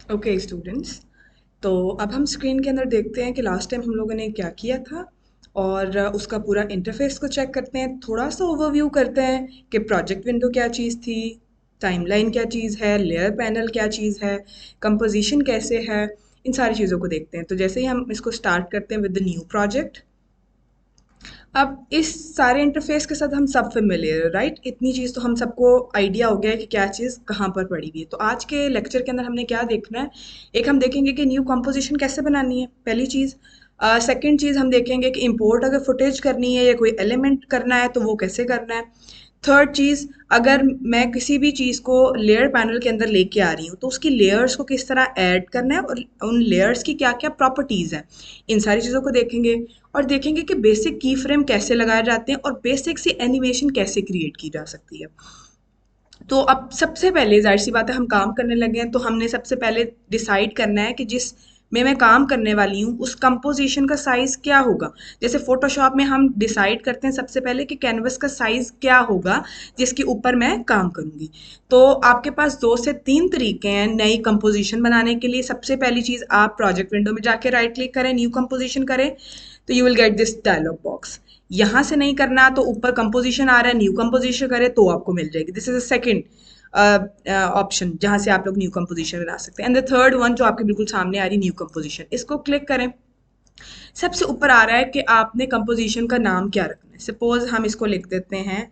Okay students, तो अब हम स्क्रीन के अंदर देखते हैं कि लास्ट टाइम हम लोगों ने क्या किया था और उसका पूरा इंटरफेस को चेक करते हैं। थोड़ा सा ओवरव्यू करते हैं कि प्रोजेक्ट विंडो क्या चीज़ थी, टाइमलाइन क्या चीज़ है, लेयर पैनल क्या चीज़ है, कंपोजिशन कैसे है, इन सारी चीज़ों को देखते हैं। तो जैसे ही हम इसको स्टार्ट करते हैं विद द न्यू प्रोजेक्ट, अब इस सारे इंटरफेस के साथ हम सब फेमिलियर है, राइट? इतनी चीज़ तो हम सबको आइडिया हो गया है कि क्या चीज़ कहाँ पर पड़ी हुई है। तो आज के लेक्चर के अंदर हमने क्या देखना है, एक हम देखेंगे कि न्यू कंपोजिशन कैसे बनानी है, पहली चीज़। सेकंड चीज़ हम देखेंगे कि इंपोर्ट अगर फुटेज करनी है या कोई एलिमेंट करना है तो वो कैसे करना है। थर्ड चीज़, अगर मैं किसी भी चीज़ को लेयर पैनल के अंदर लेके आ रही हूँ तो उसकी लेयर्स को किस तरह ऐड करना है और उन लेयर्स की क्या क्या प्रॉपर्टीज़ हैं, इन सारी चीज़ों को देखेंगे। और देखेंगे कि बेसिक की फ्रेम कैसे लगाए जाते हैं और बेसिक सी एनिमेशन कैसे क्रिएट की जा सकती है। तो अब सबसे पहले ज़ाहिर सी बात है हम काम करने लगे हैं, तो हमने सबसे पहले डिसाइड करना है कि जिस में मैं काम करने वाली हूँ उस कंपोजिशन का साइज़ क्या होगा। जैसे फोटोशॉप में हम डिसाइड करते हैं सबसे पहले कि कैनवस का साइज़ क्या होगा जिसके ऊपर मैं काम करूँगी। तो आपके पास 2 से 3 तरीके हैं नई कंपोजिशन बनाने के लिए। सबसे पहली चीज़, आप प्रोजेक्ट विंडो में जाके राइट क्लिक करें, न्यू कंपोजिशन करें, तो you will get this dialog box. यहाँ से नहीं करना तो ऊपर कंपोजिशन आ रहा है, न्यू कंपोजिशन करें तो आपको मिल जाएगी। This is a second option जहाँ से आप लोग न्यू कंपोजिशन बना सकते हैं। एंड द थर्ड वन जो आपके बिल्कुल सामने आ रही न्यू कंपोजिशन, इसको क्लिक करें। सबसे ऊपर आ रहा है कि आपने कंपोजिशन का नाम क्या रखना है। सपोज हम इसको लिख देते हैं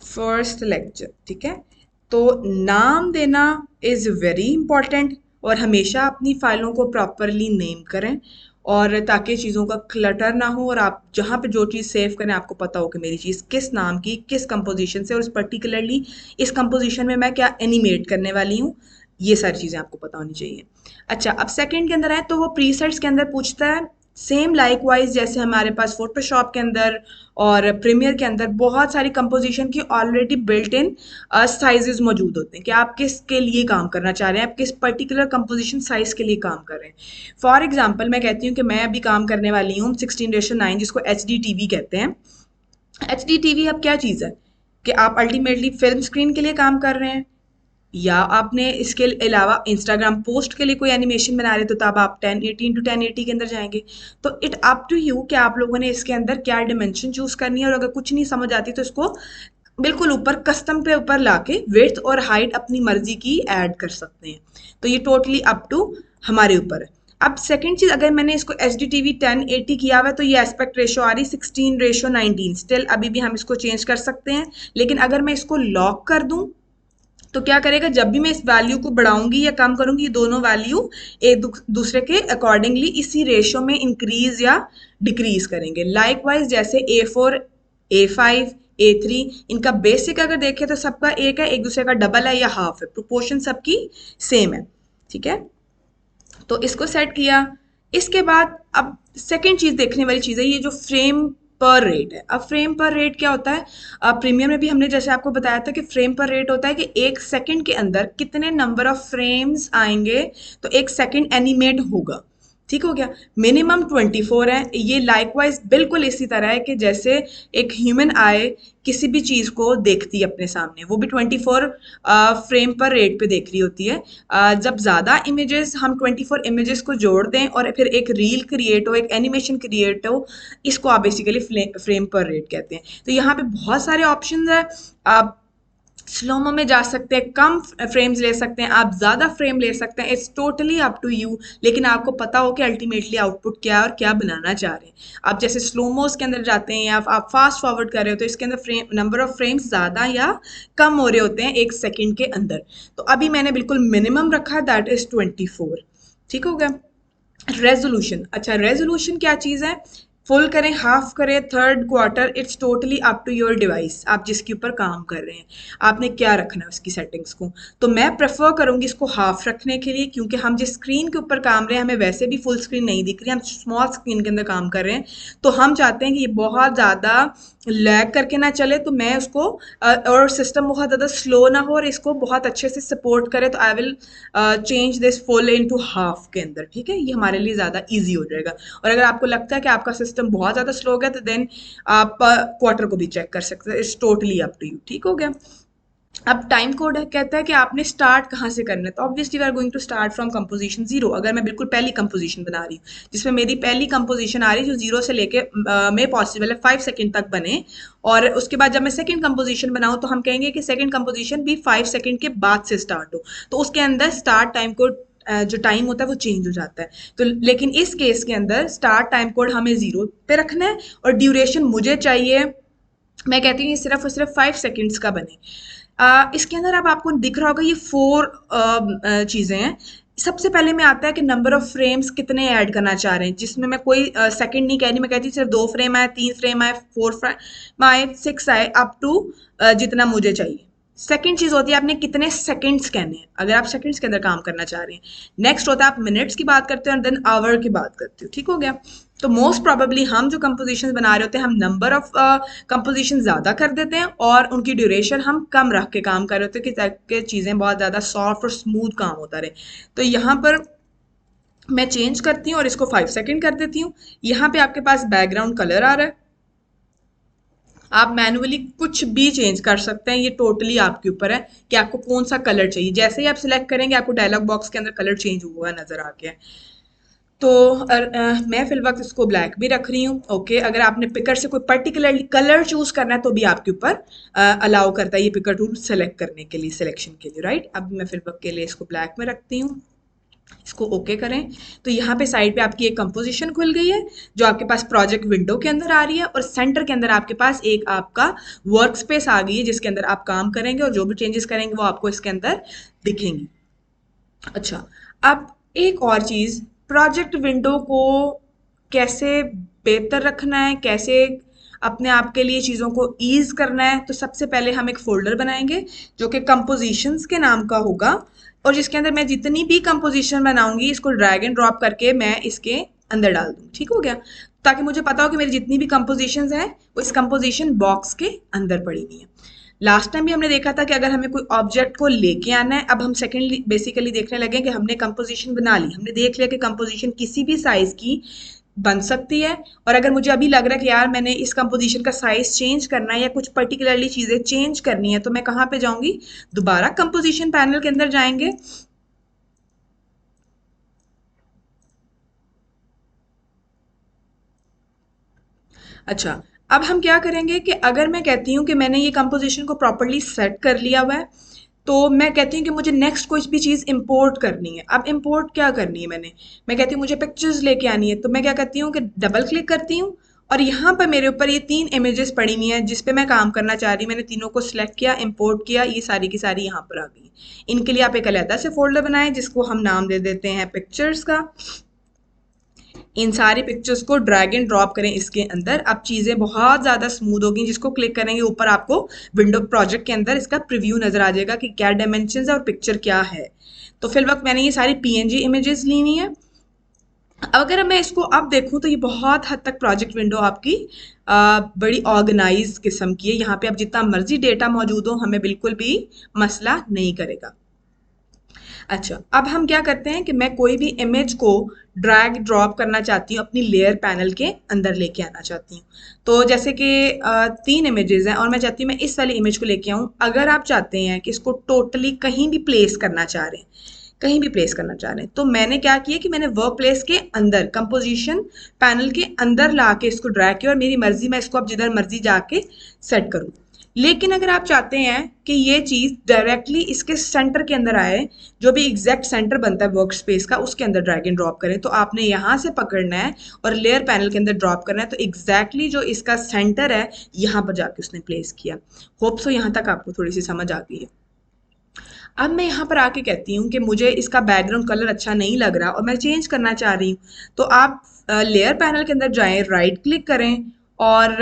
फर्स्ट लेक्चर, ठीक है? तो नाम देना इज़ वेरी इंपॉर्टेंट, और हमेशा अपनी फाइलों को प्रॉपरली नेम करें और ताकि चीज़ों का क्लटर ना हो और आप जहाँ पे जो चीज़ सेव करें आपको पता हो कि मेरी चीज़ किस नाम की, किस कंपोजिशन से, और पर्टिकुलरली इस कंपोजिशन में मैं क्या एनिमेट करने वाली हूँ, ये सारी चीज़ें आपको पता होनी चाहिए। अच्छा, अब सेकंड के अंदर आए तो वो प्रीसेट्स के अंदर पूछता है सेम लाइकवाइज जैसे हमारे पास फोटोशॉप के अंदर और प्रीमियर के अंदर बहुत सारी कंपोजिशन की ऑलरेडी बिल्ट इन साइजेस मौजूद होते हैं कि आप किसके लिए काम करना चाह रहे हैं, आप किस पर्टिकुलर कंपोजिशन साइज के लिए काम कर रहे हैं। फॉर एग्जांपल मैं कहती हूँ कि मैं अभी काम करने वाली हूँ 16:9 जिसको एच डी टी वी कहते हैं। एच डी टी वी अब क्या चीज़ है कि आप अल्टीमेटली फिल्म स्क्रीन के लिए काम कर रहे हैं, या आपने इसके अलावा इंस्टाग्राम पोस्ट के लिए कोई एनिमेशन बना रहे, तो तब आप 1080 × 1080 के अंदर जाएंगे। तो इट अप टू यू कि आप लोगों ने इसके अंदर क्या डिमेंशन चूज करनी है, और अगर कुछ नहीं समझ आती तो इसको बिल्कुल ऊपर कस्टम पे ऊपर लाके विड्थ और हाइट अपनी मर्जी की ऐड कर सकते हैं। तो ये टोटली अप टू हमारे ऊपर है। अब सेकंड चीज, अगर मैंने इसको एच डी टी वी 1080 किया हुआ है तो ये एस्पेक्ट रेशो आ रही 16:19। स्टिल अभी भी हम इसको चेंज कर सकते हैं, लेकिन अगर मैं इसको लॉक कर दूं तो क्या करेगा, जब भी मैं इस वैल्यू को बढ़ाऊंगी या कम करूंगी, ये दोनों वैल्यू एक दूसरे के अकॉर्डिंगली इसी रेशो में इंक्रीज या डिक्रीज करेंगे। लाइकवाइज जैसे A4, A5, A3, इनका बेसिक अगर देखें तो सबका एक है, एक दूसरे का डबल है या हाफ है, प्रोपोर्शन सबकी सेम है, ठीक है? तो इसको सेट किया। इसके बाद अब सेकंड चीज देखने वाली चीज है ये जो फ्रेम पर रेट है। अब फ्रेम पर रेट क्या होता है, प्रीमियम में भी हमने जैसे आपको बताया था कि फ्रेम पर रेट होता है कि एक सेकंड के अंदर कितने नंबर ऑफ फ्रेम्स आएंगे तो एक सेकंड एनिमेट होगा। ठीक हो गया? मिनिमम 24 है। ये लाइकवाइज बिल्कुल इसी तरह है कि जैसे एक ह्यूमन आई किसी भी चीज को देखती है अपने सामने, वो भी 24 फ्रेम पर रेट पे देख रही होती है। जब ज़्यादा इमेजेस हम 24 इमेजेस को जोड़ दें और फिर एक रील क्रिएट हो, एक एनिमेशन क्रिएट हो, इसको आप बेसिकली फ्रेम पर रेट कहते हैं। तो यहाँ पे बहुत सारे ऑप्शंस हैं। आप स्लोमो में जा सकते हैं, कम फ्रेम्स ले सकते हैं, आप ज़्यादा फ्रेम ले सकते हैं, it's totally up to you. लेकिन आपको पता हो कि अल्टीमेटली आउटपुट क्या है और क्या बनाना चाह रहे हैं। आप जैसे स्लोमोस के अंदर जाते हैं या आप फास्ट फॉरवर्ड कर रहे हो तो इसके अंदर फ्रेम नंबर ऑफ फ्रेम्स ज़्यादा या कम हो रहे होते हैं एक सेकेंड के अंदर। तो अभी मैंने बिल्कुल मिनिमम रखा है, दैट इज़ 24। ठीक हो गया? रेजोल्यूशन, अच्छा रेजोल्यूशन क्या चीज़ है, फुल करें, हाफ करें, third, quarter, it's totally up to your device. आप जिसके ऊपर काम कर रहे हैं आपने क्या रखना है उसकी सेटिंग्स को। तो मैं प्रेफर करूंगी इसको हाफ रखने के लिए, क्योंकि हम जिस स्क्रीन के ऊपर काम रहे हैं हमें वैसे भी फुल स्क्रीन नहीं दिख रही, हम स्मॉल स्क्रीन के अंदर काम कर रहे हैं। तो हम चाहते हैं कि ये बहुत ज़्यादा लैग करके ना चले, तो मैं उसको और सिस्टम बहुत ज़्यादा स्लो ना हो और इसको बहुत अच्छे से सपोर्ट करे, तो I will change this full into half के अंदर। ठीक है? ये हमारे लिए ज़्यादा ईजी हो जाएगा। और अगर आपको लगता है कि आपका सिस्टम बहुत ज़्यादा स्लो हो गया तो देन आप क्वार्टर को भी चेक कर सकते हैं, it's totally up to you. ठीक हो गया? अब टाइम कोड कहता है कि आपने स्टार्ट कहाँ से करना है, तो obviously we are going to start from composition zero. अगर मैं बिल्कुल पहली कंपोजिशन बना रही हूँ जिसमें मेरी पहली कंपोजिशन आ रही है जो जीरो से लेके में पॉसिबल है 5 सेकंड तक बने, और उसके बाद जब मैं सेकंड कंपोजिशन बनाऊँ तो हम कहेंगे कि सेकंड कंपोजिशन भी 5 सेकंड के बाद से स्टार्ट हो, तो उसके अंदर स्टार्ट टाइम कोड जो टाइम होता है वो चेंज हो जाता है। तो लेकिन इस केस के अंदर स्टार्ट टाइम कोड हमें जीरो पे रखना है और ड्यूरेशन मुझे चाहिए, मैं कहती हूँ ये सिर्फ और सिर्फ 5 सेकेंड्स का बने। इसके अंदर अब आपको दिख रहा होगा ये 4 चीज़ें हैं। सबसे पहले में आता है कि नंबर ऑफ फ्रेम्स कितने ऐड करना चाह रहे हैं, जिसमें मैं कोई सेकंड नहीं कह रही, मैं कहती हूँ सिर्फ 2 फ्रेम आए, 3 फ्रेम आए, 4 फ्रेम आए, 6 आए, अप टू जितना मुझे चाहिए। सेकंड चीज होती है आपने कितने सेकंड्स कहने हैं, अगर आप सेकंड्स के अंदर काम करना चाह रहे हैं। नेक्स्ट होता है आप मिनट्स की बात करते हो और देन आवर की बात करते हो, ठीक हो गया। तो मोस्ट प्रोबेबली हम जो कंपोजिशन बना रहे होते हैं हम नंबर ऑफ कंपोजिशन ज़्यादा कर देते हैं और उनकी ड्यूरेशन हम कम रख के काम कर रहे होते हैं कि ताकि चीज़ें बहुत ज़्यादा सॉफ्ट और स्मूथ काम होता रहे। तो यहाँ पर मैं चेंज करती हूँ और इसको 5 सेकेंड कर देती हूँ। यहाँ पे आपके पास बैकग्राउंड कलर आ रहा है, आप मैनुअली कुछ भी चेंज कर सकते हैं, ये टोटली आपके ऊपर है कि आपको कौन सा कलर चाहिए। जैसे ही आप सिलेक्ट करेंगे आपको डायलॉग बॉक्स के अंदर कलर चेंज हुआ नजर आ गया। तो मैं फिल वक्त इसको ब्लैक भी रख रही हूँ। ओके, अगर आपने पिकर से कोई पर्टिकुलरली कलर चूज करना है तो भी आपके ऊपर अलाउ करता है ये पिकर टूल सेलेक्ट करने के लिए, सिलेक्शन के लिए, राइट। अब मैं फिल वक्त के लिए इसको ब्लैक में रखती हूँ, इसको ओके करें। तो यहाँ पे साइड पे आपकी एक कंपोजिशन खुल गई है जो आपके पास प्रोजेक्ट विंडो के अंदर आ रही है, और सेंटर के अंदर आपके पास एक आपका वर्क स्पेस आ गई है जिसके अंदर आप काम करेंगे और जो भी चेंजेस करेंगे वो आपको इसके अंदर दिखेंगी। अच्छा, अब एक और चीज़, प्रोजेक्ट विंडो को कैसे बेहतर रखना है, कैसे अपने आप के लिए चीज़ों को ईज़ करना है, तो सबसे पहले हम एक फ़ोल्डर बनाएंगे जो कि कंपोजिशंस के नाम का होगा, और जिसके अंदर मैं जितनी भी कंपोजिशन बनाऊंगी इसको ड्रैग एंड ड्रॉप करके मैं इसके अंदर डाल दूँ, ठीक हो गया। ताकि मुझे पता हो कि मेरी जितनी भी कंपोजिशंस हैं वो इस कंपोजिशन बॉक्स के अंदर पड़ी हुई हैं। लास्ट टाइम भी हमने देखा था कि अगर हमें कोई ऑब्जेक्ट को लेके आना है, अब हम सेकेंडली बेसिकली देखने लगे कि हमने कंपोजिशन बना ली, हमने देख लिया कि कंपोजिशन किसी भी साइज की बन सकती है, और अगर मुझे अभी लग रहा है कि यार मैंने इस कंपोजिशन का साइज चेंज करना है या कुछ पर्टिकुलरली चीज़ें चेंज करनी है, तो मैं कहाँ पे जाऊंगी, दोबारा कंपोजिशन पैनल के अंदर जाएंगे। अच्छा, अब हम क्या करेंगे कि अगर मैं कहती हूँ कि मैंने ये कंपोजिशन को प्रॉपरली सेट कर लिया हुआ है, तो मैं कहती हूँ कि मुझे नेक्स्ट कोई भी चीज़ इंपोर्ट करनी है। अब इंपोर्ट क्या करनी है मैं कहती हूँ मुझे पिक्चर्स लेके आनी है, तो मैं क्या करती हूँ कि डबल क्लिक करती हूँ और यहाँ पर मेरे ऊपर ये 3 इमेजेस पड़ी हुई हैं जिस पे मैं काम करना चाह रही हूँ। मैंने तीनों को सिलेक्ट किया, इंपोर्ट किया, ये सारी की सारी यहाँ पर आ गई। इनके लिए आप एक अलग से फोल्डर बनाएं जिसको हम नाम दे देते हैं पिक्चर्स का। इन सारी पिक्चर्स को ड्रैग एंड ड्रॉप करें इसके अंदर। अब चीज़ें बहुत ज़्यादा स्मूथ होगी, जिसको क्लिक करेंगे ऊपर आपको विंडो प्रोजेक्ट के अंदर इसका प्रीव्यू नज़र आ जाएगा कि क्या डायमेंशन है और पिक्चर क्या है। तो फिल वक्त मैंने ये सारी पीएनजी इमेजेस ली हुई है। अगर मैं इसको अब देखूं तो ये बहुत हद तक प्रोजेक्ट विंडो आपकी बड़ी ऑर्गेनाइज किस्म की है। यहाँ पे अब जितना मर्जी डेटा मौजूद हो हमें बिल्कुल भी मसला नहीं करेगा। अच्छा, अब हम क्या करते हैं कि मैं कोई भी इमेज को ड्रैग ड्रॉप करना चाहती हूँ, अपनी लेयर पैनल के अंदर लेके आना चाहती हूँ। तो जैसे कि 3 इमेजेस हैं और मैं चाहती हूँ मैं इस वाली इमेज को लेके आऊँ। अगर आप चाहते हैं कि इसको टोटली कहीं भी प्लेस करना चाह रहे हैं, कहीं भी प्लेस करना चाह रहे हैं, तो मैंने क्या किया कि मैंने वर्क प्लेस के अंदर कंपोजिशन पैनल के अंदर ला के इसको ड्रैग किया और मेरी मर्जी मैं इसको अब जिधर मर्जी जाके सेट करूँ। लेकिन अगर आप चाहते हैं कि ये चीज़ डायरेक्टली इसके सेंटर के अंदर आए, जो भी एग्जैक्ट सेंटर बनता है वर्क स्पेस का उसके अंदर ड्रैग एंड ड्रॉप करें, तो आपने यहाँ से पकड़ना है और लेयर पैनल के अंदर ड्रॉप करना है। तो एग्जैक्टली जो इसका सेंटर है यहाँ पर जाके उसने प्लेस किया। होप सो यहाँ तक आपको थोड़ी सी समझ आ गई है। अब मैं यहाँ पर आके कहती हूँ कि मुझे इसका बैकग्राउंड कलर अच्छा नहीं लग रहा और मैं चेंज करना चाह रही हूँ, तो आप लेयर पैनल के अंदर जाएं, राइट क्लिक करें और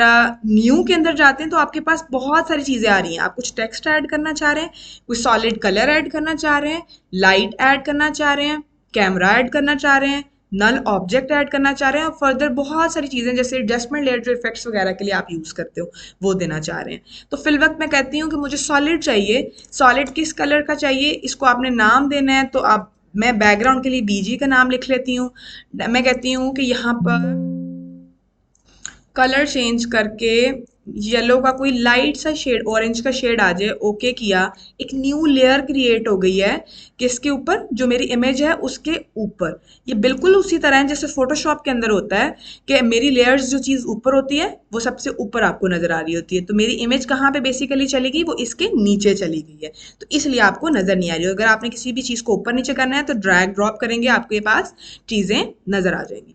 न्यू के अंदर जाते हैं तो आपके पास बहुत सारी चीज़ें आ रही हैं। आप कुछ टेक्स्ट ऐड करना चाह रहे हैं, कुछ सॉलिड कलर ऐड करना चाह रहे हैं, लाइट ऐड करना चाह रहे हैं, कैमरा ऐड करना चाह रहे हैं, नल ऑब्जेक्ट ऐड करना चाह रहे हैं, और फर्दर बहुत सारी चीज़ें जैसे एडजस्टमेंट लेयर जो इफेक्ट्स वगैरह के लिए आप यूज़ करते हो वो देना चाह रहे हैं। तो फिल वक्त मैं कहती हूँ कि मुझे सॉलिड चाहिए। सॉलिड किस कलर का चाहिए, इसको आपने नाम देना है, तो आप मैं बैकग्राउंड के लिए बीजी का नाम लिख लेती हूँ। मैं कहती हूँ कि यहाँ पर कलर चेंज करके येलो का कोई लाइट सा शेड, ऑरेंज का शेड आ जाए, ओके किया, एक न्यू लेयर क्रिएट हो गई है किसके ऊपर, जो मेरी इमेज है उसके ऊपर। ये बिल्कुल उसी तरह है जैसे फोटोशॉप के अंदर होता है कि मेरी लेयर्स जो चीज़ ऊपर होती है वो सबसे ऊपर आपको नजर आ रही होती है, तो मेरी इमेज कहाँ पे बेसिकली चली गई, वो इसके नीचे चली गई है, तो इसलिए आपको नजर नहीं आ रही। अगर आपने किसी भी चीज़ को ऊपर नीचे करना है तो ड्रैग ड्रॉप करेंगे, आपके पास चीज़ें नजर आ जाएंगी।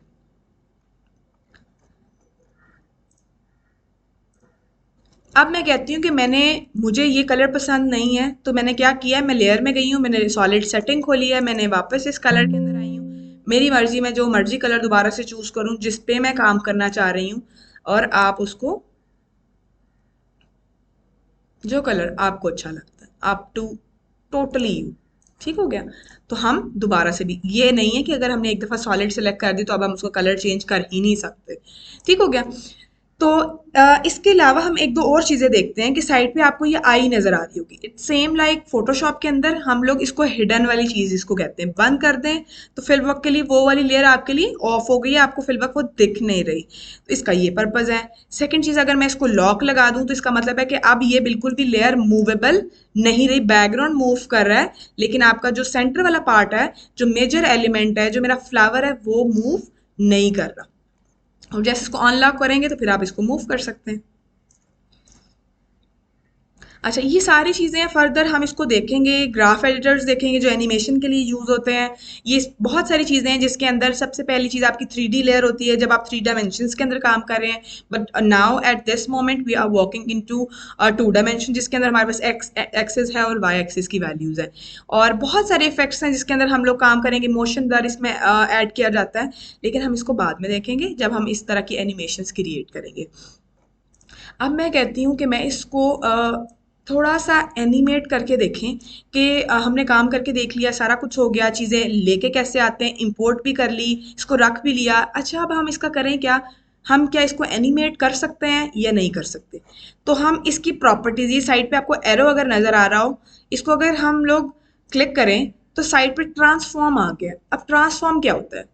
अब मैं कहती हूँ कि मुझे ये कलर पसंद नहीं है, तो मैंने क्या किया है, मैं लेयर में गई हूँ, मैंने सॉलिड सेटिंग खोली है, मैंने वापस इस कलर के अंदर आई हूँ। मेरी मर्जी, मैं जो मर्जी कलर दोबारा से चूज करूँ जिस पे मैं काम करना चाह रही हूँ, और आप उसको जो कलर आपको अच्छा लगता है, आप टू टोटली यू। ठीक हो गया। तो हम दोबारा से भी, ये नहीं है कि अगर हमने एक दफ़ा सॉलिड सेलेक्ट कर दी तो अब हम उसको कलर चेंज कर ही नहीं सकते। ठीक हो गया। तो इसके अलावा हम एक दो और चीज़ें देखते हैं कि साइड पे आपको ये आई नज़र आ रही होगी, इट्स सेम लाइक फोटोशॉप के अंदर हम लोग इसको हिडन वाली चीज़ इसको कहते हैं, बंद कर दें तो फिल वक्त के लिए वो वाली लेयर आपके लिए ऑफ हो गई है, आपको फिल वक्त वो दिख नहीं रही, तो इसका ये पर्पज़ है। सेकंड चीज़, अगर मैं इसको लॉक लगा दूं तो इसका मतलब है कि अब ये बिल्कुल भी लेयर मूवेबल नहीं रही, बैकग्राउंड मूव कर रहा है लेकिन आपका जो सेंटर वाला पार्ट है, जो मेजर एलिमेंट है, जो मेरा फ्लावर है, वो मूव नहीं कर रहा। और जैसे इसको अनलॉक करेंगे तो फिर आप इसको मूव कर सकते हैं। अच्छा, ये सारी चीज़ें फर्दर हम इसको देखेंगे, ग्राफ एडिटर्स देखेंगे जो एनिमेशन के लिए यूज़ होते हैं। ये बहुत सारी चीज़ें हैं जिसके अंदर सबसे पहली चीज़ आपकी 3D लेयर होती है जब आप 3 डायमेंशंस के अंदर काम कर रहे हैं, but now at this moment we are working into 2 dimension जिसके अंदर हमारे पास एक्स एक्सिस है और वाई एक्सिस की वैल्यूज़ है, और बहुत सारे इफेक्ट्स हैं जिसके अंदर हम लोग काम करेंगे, मोशन ब्लर इसमें ऐड किया जाता है, लेकिन हम इसको बाद में देखेंगे जब हम इस तरह की एनिमेशंस क्रिएट करेंगे। अब मैं कहती हूँ कि मैं इसको थोड़ा सा एनिमेट करके देखें कि हमने काम करके देख लिया, सारा कुछ हो गया, चीज़ें लेके कैसे आते हैं, इंपोर्ट भी कर ली, इसको रख भी लिया। अच्छा, अब हम इसका करें क्या, हम क्या इसको एनिमेट कर सकते हैं या नहीं कर सकते। तो हम इसकी प्रॉपर्टीज, ये साइड पे आपको एरो अगर नज़र आ रहा हो, इसको अगर हम लोग क्लिक करें तो साइड पे ट्रांसफॉर्म आ गया। अब ट्रांसफॉर्म क्या होता है,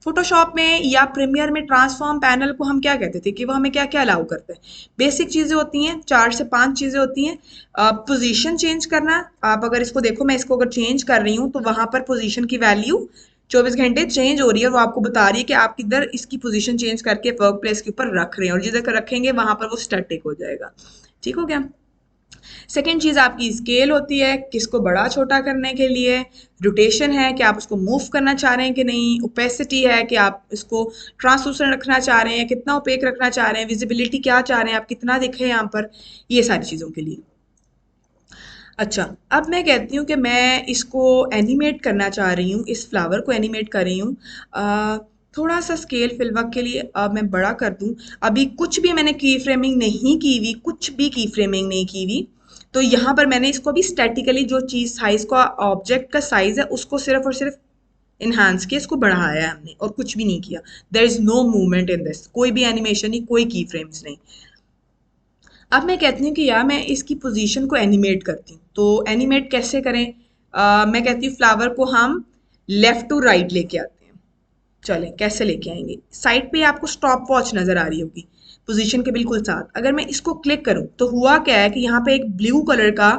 फोटोशॉप में या प्रीमियर में ट्रांसफॉर्म पैनल को हम क्या कहते थे कि वो हमें क्या क्या अलाउ करते हैं। बेसिक चीज़ें होती हैं, 4 से 5 चीज़ें होती हैं। पोजीशन चेंज करना, आप अगर इसको देखो, मैं इसको अगर चेंज कर रही हूँ तो वहां पर पोजीशन की वैल्यू 24 घंटे चेंज हो रही है, और वो आपको बता रही है कि आप किधर इसकी पोजीशन चेंज करके वर्क प्लेस के ऊपर रख रहे हैं, और जिधर रखेंगे वहां पर वो स्टैटिक हो जाएगा। ठीक हो गया। सेकेंड चीज़ आपकी स्केल होती है, किसको बड़ा छोटा करने के लिए। रोटेशन है कि आप उसको मूव करना चाह रहे हैं कि नहीं। ओपेसिटी है कि आप इसको ट्रांसलूसेंट रखना चाह रहे हैं, कितना ओपेक रखना चाह रहे हैं, विजिबिलिटी क्या चाह रहे हैं, आप कितना दिखे यहाँ पर, ये सारी चीज़ों के लिए। अच्छा, अब मैं कहती हूँ कि मैं इसको एनिमेट करना चाह रही हूँ, इस फ्लावर को एनिमेट कर रही हूँ। थोड़ा सा स्केल फिलवक के लिए अब मैं बड़ा कर दूँ। अभी कुछ भी मैंने की फ्रेमिंग नहीं की हुई, कुछ भी की फ्रेमिंग नहीं की हुई, तो यहाँ पर मैंने इसको अभी स्टैटिकली जो चीज़ साइज का, ऑब्जेक्ट का साइज है उसको सिर्फ और सिर्फ इन्हांस किया, इसको बढ़ाया है हमने और कुछ भी नहीं किया। There is no movement in this, कोई भी एनिमेशन नहीं, कोई की फ्रेम्स नहीं। अब मैं कहती हूँ कि यार मैं इसकी पोजीशन को एनिमेट करती हूँ, तो एनिमेट कैसे करें। मैं कहती हूँ फ्लावर को हम लेफ्ट टू राइट लेके आते हैं। चलें कैसे लेके आएंगे, साइड पे आपको स्टॉप वॉच नजर आ रही होगी पोजीशन के बिल्कुल साथ, अगर मैं इसको क्लिक करूं तो हुआ क्या है कि यहाँ पे एक ब्लू कलर का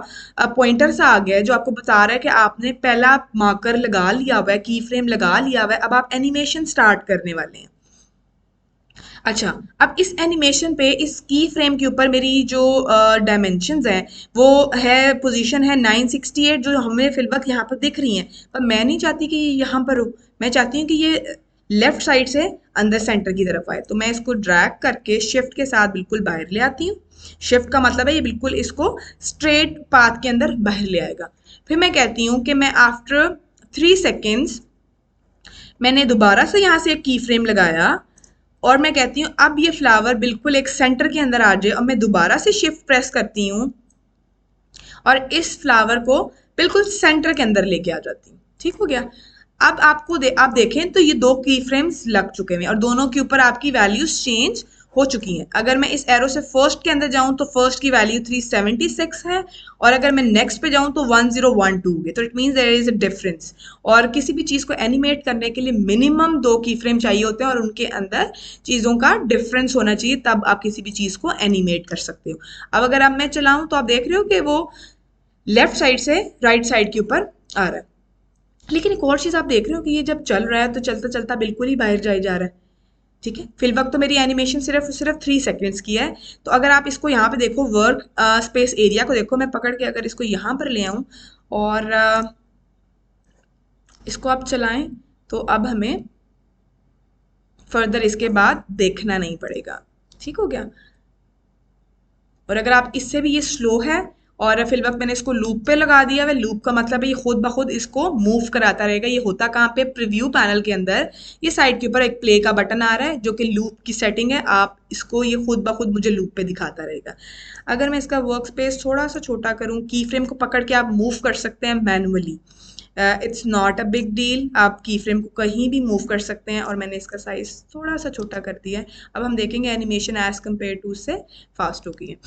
पॉइंटर सा आ गया है जो आपको बता रहा है कि आपने पहला मार्कर लगा लिया हुआ है, की फ्रेम लगा लिया हुआ है, अब आप एनिमेशन स्टार्ट करने वाले हैं। अच्छा, अब इस एनिमेशन पे इस की फ्रेम के ऊपर मेरी जो डायमेंशंस हैं वो है, पोजीशन है 968 जो हमें फिल वक्त यहाँ पर दिख रही हैं, पर मैं नहीं चाहती कि ये यहाँ पर हो, मैं चाहती हूँ कि ये लेफ्ट साइड से अंदर सेंटर की तरफ आए, तो मैं इसको ड्रैग करके शिफ्ट के साथ बिल्कुल बाहर ले आती हूँ। शिफ्ट का मतलब है ये बिल्कुल इसको स्ट्रेट पाथ के अंदर बाहर ले आएगा। फिर मैं कहती हूँ कि मैं आफ्टर 3 सेकेंड्स मैंने दोबारा से यहाँ से एक की फ्रेम लगाया, और मैं कहती हूँ अब ये फ्लावर बिल्कुल एक सेंटर के अंदर आ जाए, और मैं दोबारा से शिफ्ट प्रेस करती हूँ और इस फ्लावर को बिल्कुल सेंटर के अंदर लेके आ जाती हूँ। ठीक हो गया। अब आप देखें तो ये 2 की फ्रेम्स लग चुके हैं और दोनों के ऊपर आपकी वैल्यूज चेंज हो चुकी हैं। अगर मैं इस एरो से फर्स्ट के अंदर जाऊं तो फर्स्ट की वैल्यू 376 है, और अगर मैं नेक्स्ट पे जाऊं तो 1012 है। तो it means there is a difference. और किसी भी चीज़ को एनिमेट करने के लिए मिनिमम 2 की फ्रेम चाहिए होते हैं, और उनके अंदर चीज़ों का डिफरेंस होना चाहिए, तब आप किसी भी चीज़ को एनिमेट कर सकते हो। अब अगर अब मैं चलाऊं तो आप देख रहे हो कि वो लेफ्ट साइड से राइट साइड के ऊपर आ रहा है। लेकिन एक और चीज़ आप देख रहे हो कि ये जब चल रहा है तो चलता चलता बिल्कुल ही बाहर जाए जा रहा है। ठीक है, फिल वक्त तो मेरी एनिमेशन सिर्फ सिर्फ 3 सेकेंड्स की है। तो अगर आप इसको यहाँ पे देखो, वर्क स्पेस एरिया को देखो, मैं पकड़ के अगर इसको यहाँ पर ले आऊँ और इसको आप चलाएं, तो अब हमें फर्दर इसके बाद देखना नहीं पड़ेगा। ठीक हो गया। और अगर आप इससे भी ये स्लो है और फिल वक्त मैंने इसको लूप पे लगा दिया है, लूप का मतलब है ये खुद ब खुद इसको मूव कराता रहेगा। ये होता कहाँ पे, प्रीव्यू पैनल के अंदर ये साइड के ऊपर एक प्ले का बटन आ रहा है जो कि लूप की सेटिंग है। आप इसको ये खुद ब खुद मुझे लूप पे दिखाता रहेगा। अगर मैं इसका वर्क स्पेस थोड़ा सा छोटा करूँ, की फ्रेम को पकड़ के आप मूव कर सकते हैं manually. It's not a big deal, आप की फ्रेम को कहीं भी मूव कर सकते हैं, और मैंने इसका साइज थोड़ा सा छोटा कर दिया है। अब हम देखेंगे एनिमेशन एज कम्पेयर टू उससे फास्ट हो गई है।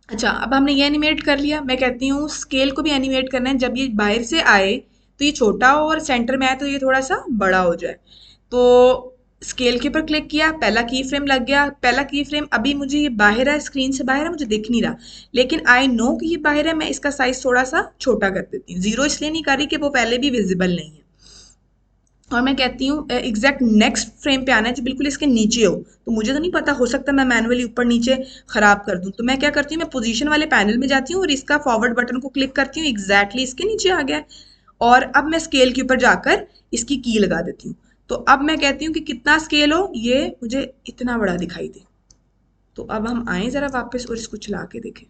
अच्छा, अब हमने ये एनिमेट कर लिया। मैं कहती हूँ स्केल को भी एनिमेट करना है। जब ये बाहर से आए तो ये छोटा हो, और सेंटर में आए तो ये थोड़ा सा बड़ा हो जाए। तो स्केल के ऊपर क्लिक किया, पहला की फ्रेम लग गया। पहला की फ्रेम अभी मुझे ये बाहर है, स्क्रीन से बाहर है, मुझे दिख नहीं रहा, लेकिन आई नो कि ये बाहर है। मैं इसका साइज थोड़ा सा छोटा कर देती हूँ। जीरो इसलिए नहीं कर रही कि वो पहले भी विजिबल नहीं है। और मैं कहती हूँ एग्जैक्ट नेक्स्ट फ्रेम पे आना है जो बिल्कुल इसके नीचे हो। तो मुझे तो नहीं पता, हो सकता है मैं मैनुअली ऊपर नीचे खराब कर दूँ। तो मैं क्या करती हूँ, मैं पोजीशन वाले पैनल में जाती हूँ और इसका फॉरवर्ड बटन को क्लिक करती हूँ, एग्जैक्टली इसके नीचे आ गया है। और अब मैं स्केल के ऊपर जाकर इसकी की लगा देती हूँ। तो अब मैं कहती हूँ कि कितना स्केल हो, ये मुझे इतना बड़ा दिखाई दे। तो अब हम आए ज़रा वापस और इसको चला के देखें,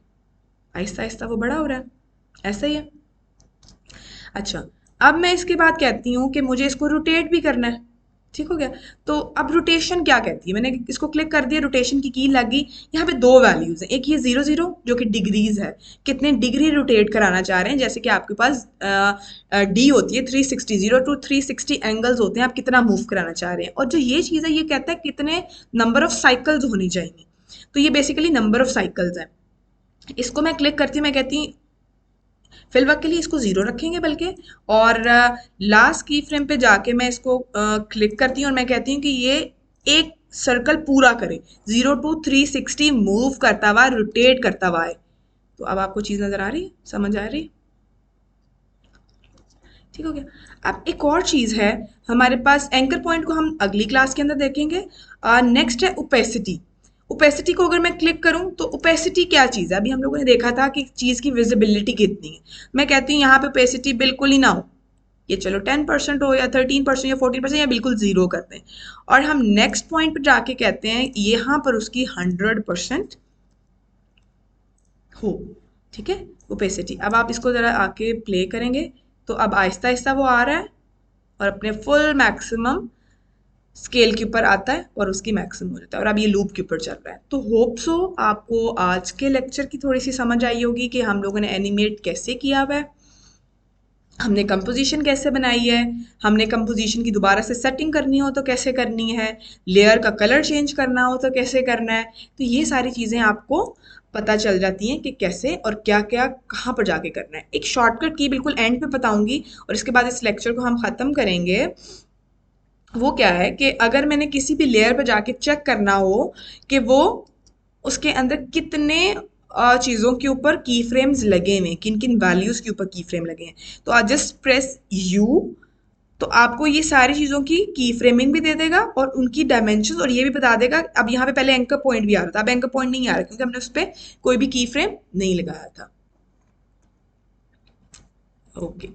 आहिस्ता आहिस्ता वो बड़ा हो रहा है। ऐसा ही है। अच्छा, अब मैं इसके बाद कहती हूँ कि मुझे इसको रोटेट भी करना है। ठीक हो गया। तो अब रोटेशन क्या कहती है, मैंने इसको क्लिक कर दिया, रोटेशन की लग गई। यहाँ पे दो वैल्यूज हैं, एक ये 0 0 जो कि डिग्रीज है, कितने डिग्री रोटेट कराना चाह रहे हैं। जैसे कि आपके पास डी होती है 360, 0 to 360 एंगल्स होते हैं, आप कितना मूव कराना चाह रहे हैं। और जो ये चीज़ है ये कहता है कितने नंबर ऑफ साइकिल्स होनी चाहिए। तो ये बेसिकली नंबर ऑफ साइकिल्स है। इसको मैं क्लिक करती हूँ, मैं कहती हूँ फिल वक्त के लिए इसको 0 रखेंगे बल्कि, और लास्ट की फ्रेम पे जाके मैं इसको क्लिक करती हूँ और मैं कहती हूँ कि ये एक सर्कल पूरा करे, 0 to 360 मूव करता हुआ, रोटेट करता हुआ है। तो अब आपको चीज़ नज़र आ रही है, समझ आ रही है। ठीक हो गया। अब एक और चीज़ है हमारे पास, एंकर पॉइंट को हम अगली क्लास के अंदर देखेंगे। नेक्स्ट है ओपेसिटी। ओपेसिटी को अगर मैं क्लिक करूं तो ओपेसिटी क्या चीज़ है, अभी हम लोगों ने देखा था कि चीज़ की विजिबिलिटी कितनी है। मैं कहती हूँ यहाँ पे ओपेसिटी बिल्कुल ही ना हो, ये चलो 10% हो या 13% या 14% या बिल्कुल ज़ीरो करते हैं। और हम नेक्स्ट पॉइंट पर जाके कहते हैं यहाँ पर उसकी 100% हो। ठीक है, ओपेसिटी। अब आप इसको ज़रा आके प्ले करेंगे तो अब आहिस्ता आहिस्ता वो आ रहा है और अपने फुल मैक्सिमम स्केल के ऊपर आता है और उसकी मैक्सिमम हो जाता है, और अब ये लूप के ऊपर चल रहा है। तो होप सो आपको आज के लेक्चर की थोड़ी सी समझ आई होगी कि हम लोगों ने एनिमेट कैसे किया हुआ है, हमने कंपोजिशन कैसे बनाई है, हमने कंपोजिशन की दोबारा से सेटिंग करनी हो तो कैसे करनी है, लेयर का कलर चेंज करना हो तो कैसे करना है। तो ये सारी चीज़ें आपको पता चल जाती हैं कि कैसे और क्या क्या कहाँ पर जाके करना है। एक शॉर्टकट की बिल्कुल एंड पे बताऊंगी और इसके बाद इस लेक्चर को हम ख़त्म करेंगे। वो क्या है कि अगर मैंने किसी भी लेयर पे जाके चेक करना हो कि वो उसके अंदर कितने चीज़ों के ऊपर की फ्रेम्स लगे हुए हैं, किन किन वैल्यूज़ के ऊपर की फ्रेम लगे हैं, तो आज जस्ट प्रेस यू, तो आपको ये सारी चीज़ों की फ्रेमिंग भी दे देगा और उनकी डायमेंशन, और ये भी बता देगा। अब यहाँ पे पहले एंकर पॉइंट भी आ रहा था, अब एंकर पॉइंट नहीं आ रहा क्योंकि हमने उस पर कोई भी की फ्रेम नहीं लगाया था। ओके।